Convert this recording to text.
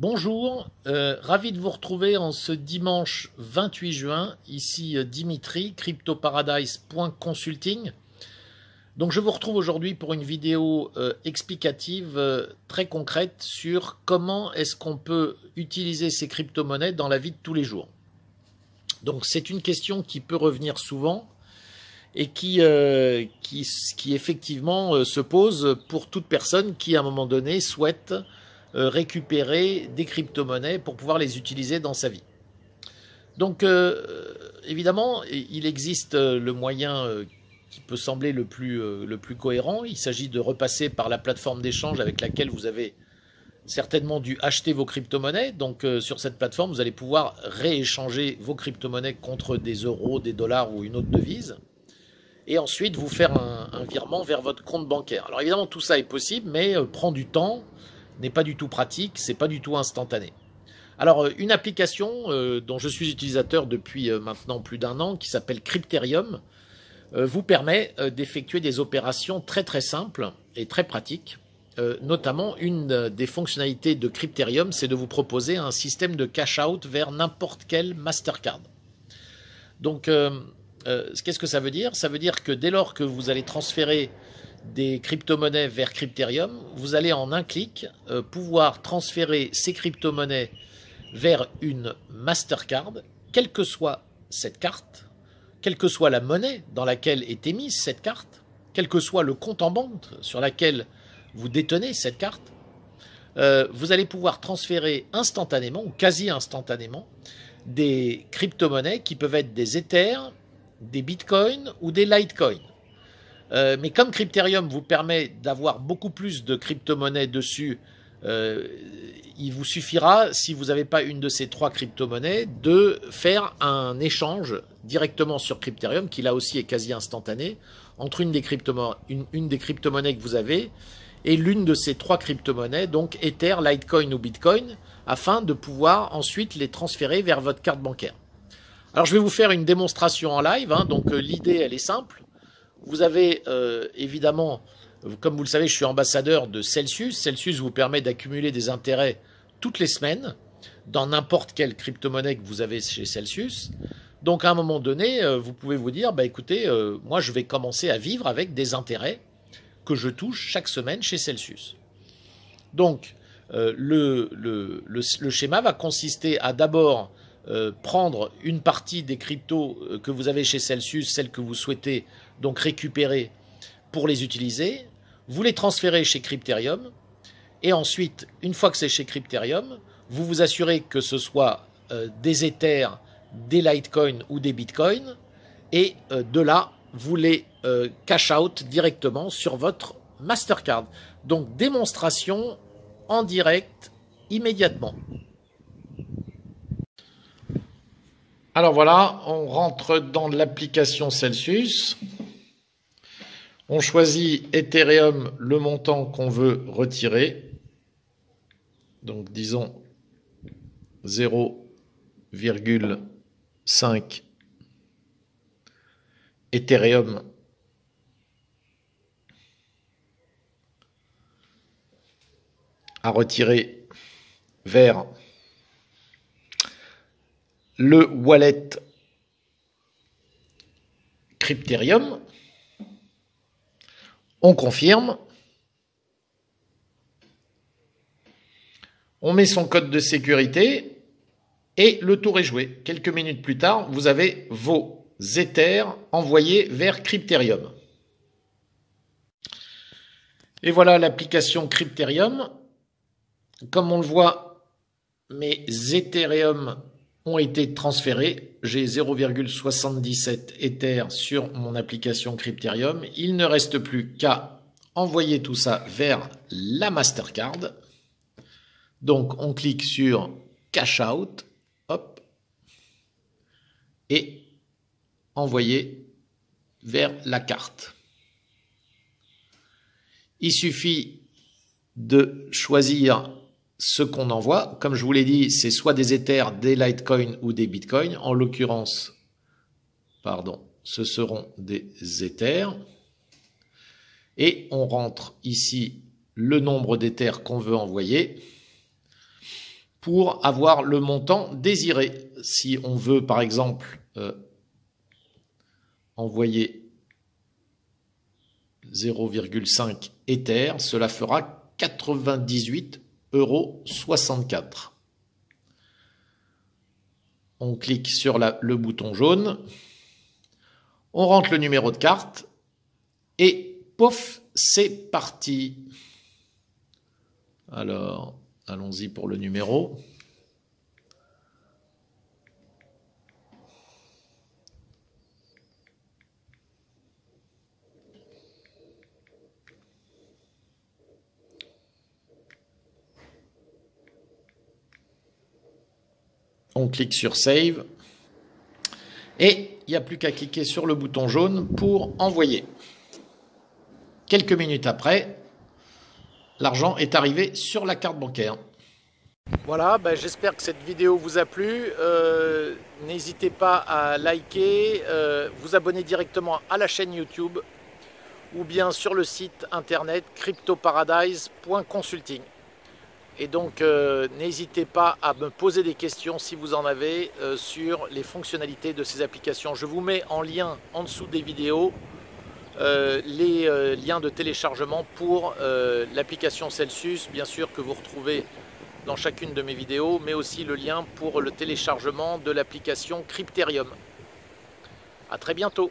Bonjour, ravi de vous retrouver en ce dimanche 28 juin, ici Dimitri, cryptoparadise.consulting. Donc je vous retrouve aujourd'hui pour une vidéo explicative très concrète sur comment est-ce qu'on peut utiliser ces crypto-monnaies dans la vie de tous les jours. Donc c'est une question qui peut revenir souvent et qui effectivement se pose pour toute personne qui à un moment donné souhaite récupérer des crypto-monnaies pour pouvoir les utiliser dans sa vie. Donc évidemment, il existe le moyen qui peut sembler le plus cohérent. Il s'agit de repasser par la plateforme d'échange avec laquelle vous avez certainement dû acheter vos crypto-monnaies. Donc sur cette plateforme, vous allez pouvoir rééchanger vos crypto-monnaies contre des euros, des dollars ou une autre devise. Et ensuite vous faire un virement vers votre compte bancaire. Alors évidemment, tout ça est possible, mais prend du temps, n'est pas du tout pratique, c'est pas du tout instantané. Alors une application dont je suis utilisateur depuis maintenant plus d'1 an, qui s'appelle Crypterium, vous permet d'effectuer des opérations très très simples et très pratiques. Notamment une des fonctionnalités de Crypterium, c'est de vous proposer un système de cash out vers n'importe quel Mastercard. Donc qu'est-ce que ça veut dire? Ça veut dire que dès lors que vous allez transférer des crypto-monnaies vers Crypterium, vous allez en un clic pouvoir transférer ces crypto-monnaies vers une Mastercard, quelle que soit cette carte, quelle que soit la monnaie dans laquelle est émise cette carte, quel que soit le compte en banque sur lequel vous détenez cette carte, vous allez pouvoir transférer instantanément ou quasi instantanément des crypto-monnaies qui peuvent être des Ethers, des Bitcoins ou des Litecoins. Mais comme Crypterium vous permet d'avoir beaucoup plus de crypto-monnaies dessus, il vous suffira, si vous n'avez pas une de ces 3 crypto-monnaies, de faire un échange directement sur Crypterium, qui là aussi est quasi instantané, entre une des crypto-monnaies que vous avez et l'une de ces 3 crypto-monnaies, donc Ether, Litecoin ou Bitcoin, afin de pouvoir ensuite les transférer vers votre carte bancaire. Alors je vais vous faire une démonstration en live, hein, donc l'idée elle est simple. Vous avez évidemment, comme vous le savez, je suis ambassadeur de Celsius. Celsius vous permet d'accumuler des intérêts toutes les semaines dans n'importe quelle crypto-monnaie que vous avez chez Celsius. Donc à un moment donné, vous pouvez vous dire, bah écoutez, moi je vais commencer à vivre avec des intérêts que je touche chaque semaine chez Celsius. Donc le schéma va consister à d'abord prendre une partie des cryptos que vous avez chez Celsius, celles que vous souhaitez donc récupérer pour les utiliser, vous les transférez chez Crypterium, et ensuite, une fois que c'est chez Crypterium, vous vous assurez que ce soit des Ethers, des Litecoin ou des Bitcoin, et de là, vous les cash out directement sur votre Mastercard. Donc démonstration en direct immédiatement. Alors voilà, on rentre dans l'application Celsius. On choisit Ethereum, le montant qu'on veut retirer. Donc disons 0,5 Ethereum à retirer vers le wallet Crypterium. On confirme. On met son code de sécurité et le tour est joué. Quelques minutes plus tard, vous avez vos Ethers envoyés vers Crypterium. Et voilà l'application Crypterium. Comme on le voit, mes Ethereum ont été transférés. J'ai 0,77 Ether sur mon application Crypterium. Il ne reste plus qu'à envoyer tout ça vers la Mastercard. Donc on clique sur Cash Out, hop, et envoyer vers la carte. Il suffit de choisir ce qu'on envoie. Comme je vous l'ai dit, c'est soit des Ethers, des Litecoin ou des Bitcoin. En l'occurrence, ce seront des Ethers. Et on rentre ici le nombre d'Ethers qu'on veut envoyer. pour avoir le montant désiré. Si on veut, par exemple, envoyer 0,5 Ether, cela fera 98,64 €. On clique sur le bouton jaune, on rentre le numéro de carte et pof, c'est parti. Alors, allons-y pour le numéro. On clique sur Save. Et il n'y a plus qu'à cliquer sur le bouton jaune pour envoyer. Quelques minutes après, l'argent est arrivé sur la carte bancaire. Voilà, j'espère que cette vidéo vous a plu. N'hésitez pas à liker, vous abonner directement à la chaîne YouTube ou bien sur le site internet cryptoparadise.consulting. Et donc, n'hésitez pas à me poser des questions si vous en avez sur les fonctionnalités de ces applications. Je vous mets en lien en dessous des vidéos les liens de téléchargement pour l'application Celsius, bien sûr, que vous retrouvez dans chacune de mes vidéos, mais aussi le lien pour le téléchargement de l'application Crypterium. À très bientôt.